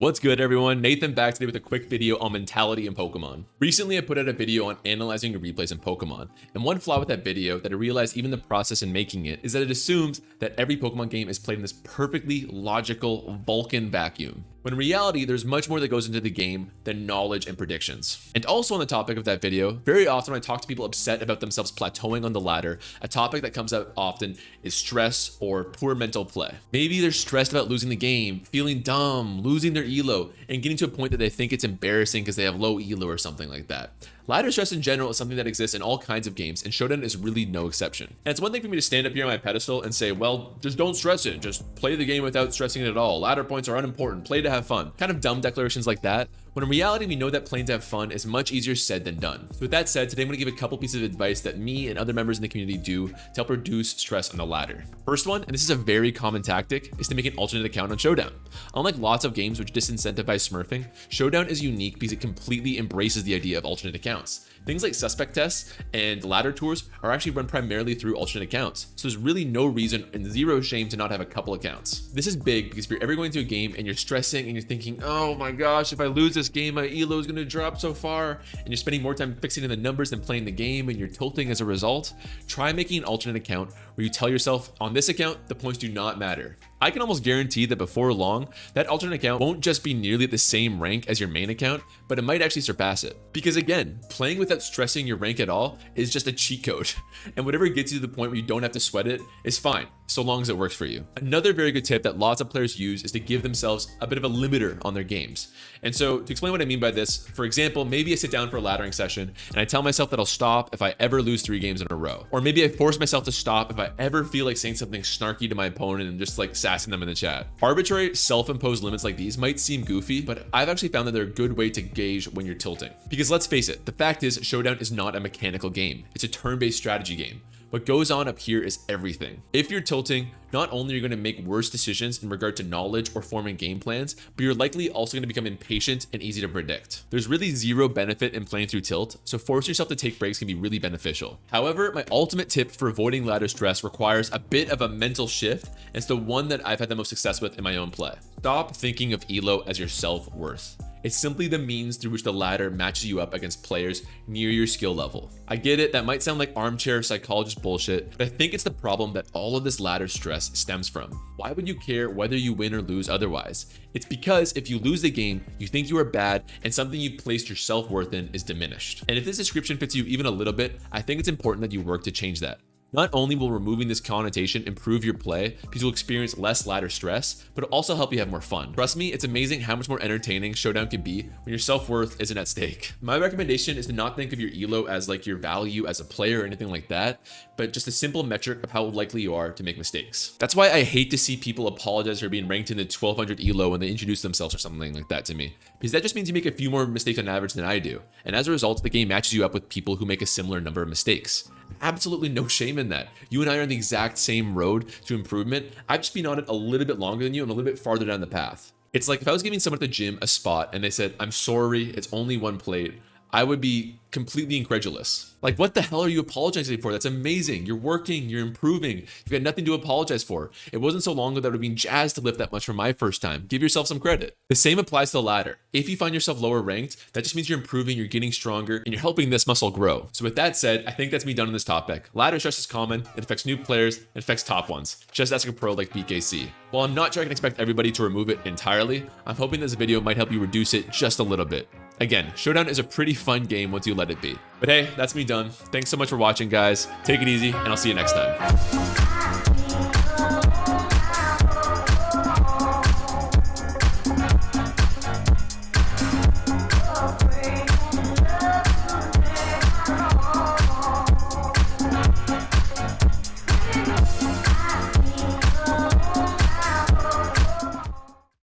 What's good, everyone? Nathan back today with a quick video on mentality in Pokemon. Recently, I put out a video on analyzing your replays in Pokemon, and one flaw with that video that I realized even the process in making it is that it assumes that every Pokemon game is played in this perfectly logical Vulcan vacuum. When in reality, there's much more that goes into the game than knowledge and predictions. And also on the topic of that video, very often when I talk to people upset about themselves plateauing on the ladder, a topic that comes up often is stress or poor mental play. Maybe they're stressed about losing the game, feeling dumb, losing their elo, and getting to a point that they think it's embarrassing because they have low elo or something like that. Ladder stress in general is something that exists in all kinds of games, and Showdown is really no exception. And it's one thing for me to stand up here on my pedestal and say, well, just don't stress it. Just play the game without stressing it at all. Ladder points are unimportant. Play to have fun. Kind of dumb declarations like that, when in reality, we know that playing to have fun is much easier said than done. So with that said, today I'm going to give a couple pieces of advice that me and other members in the community do to help reduce stress on the ladder. First one, and this is a very common tactic, is to make an alternate account on Showdown. Unlike lots of games which disincentivize smurfing, Showdown is unique because it completely embraces the idea of alternate accounts. Things like suspect tests and ladder tours are actually run primarily through alternate accounts, so there's really no reason and zero shame to not have a couple accounts. This is big because if you're ever going to a game and you're stressing and you're thinking, oh my gosh, if I lose this game, my elo is going to drop so far, and you're spending more time fixing the numbers than playing the game and you're tilting as a result, try making an alternate account where you tell yourself, on this account, the points do not matter. I can almost guarantee that before long, that alternate account won't just be nearly at the same rank as your main account, but it might actually surpass it. Because again, playing without stressing your rank at all is just a cheat code. And whatever gets you to the point where you don't have to sweat it is fine, so long as it works for you. Another very good tip that lots of players use is to give themselves a bit of a limiter on their games. And so to explain what I mean by this, for example, maybe I sit down for a laddering session and I tell myself that I'll stop if I ever lose 3 games in a row. Or maybe I force myself to stop if I ever feel like saying something snarky to my opponent and just like sassing them in the chat. Arbitrary self-imposed limits like these might seem goofy, but I've actually found that they're a good way to gauge when you're tilting. Because let's face it, the fact is Showdown is not a mechanical game. It's a turn-based strategy game. What goes on up here is everything. If you're tilting, not only are you going to make worse decisions in regard to knowledge or forming game plans, but you're likely also going to become impatient and easy to predict. There's really zero benefit in playing through tilt, so forcing yourself to take breaks can be really beneficial. However, my ultimate tip for avoiding ladder stress requires a bit of a mental shift, and it's the one that I've had the most success with in my own play. Stop thinking of elo as your self-worth. It's simply the means through which the ladder matches you up against players near your skill level. I get it, that might sound like armchair psychologist bullshit, but I think it's the problem that all of this ladder stress stems from. Why would you care whether you win or lose otherwise? It's because if you lose the game, you think you are bad and something you placed your self-worth in is diminished. And if this description fits you even a little bit, I think it's important that you work to change that. Not only will removing this connotation improve your play because you'll experience less ladder stress, but it'll also help you have more fun. Trust me, it's amazing how much more entertaining Showdown can be when your self-worth isn't at stake. My recommendation is to not think of your elo as like your value as a player or anything like that, but just a simple metric of how likely you are to make mistakes. That's why I hate to see people apologize for being ranked in the 1200 elo when they introduce themselves or something like that to me, because that just means you make a few more mistakes on average than I do. And as a result, the game matches you up with people who make a similar number of mistakes. Absolutely no shame in that. You and I are on the exact same road to improvement. I've just been on it a little bit longer than you and a little bit farther down the path. It's like if I was giving someone at the gym a spot and they said, I'm sorry, it's only 1 plate, I would be completely incredulous. Like, what the hell are you apologizing for? That's amazing. You're working, you're improving. You've got nothing to apologize for. It wasn't so long ago that I would have been jazzed to lift that much for my first time. Give yourself some credit. The same applies to the ladder. If you find yourself lower ranked, that just means you're improving, you're getting stronger, and you're helping this muscle grow. So with that said, I think that's me done on this topic. Ladder stress is common. It affects new players. It affects top ones. Just ask a pro like BKC. While I'm not sure I can expect everybody to remove it entirely, I'm hoping this video might help you reduce it just a little bit. Again, Showdown is a pretty fun game once you let it be. But hey, that's me done. Thanks so much for watching, guys. Take it easy, and I'll see you next time.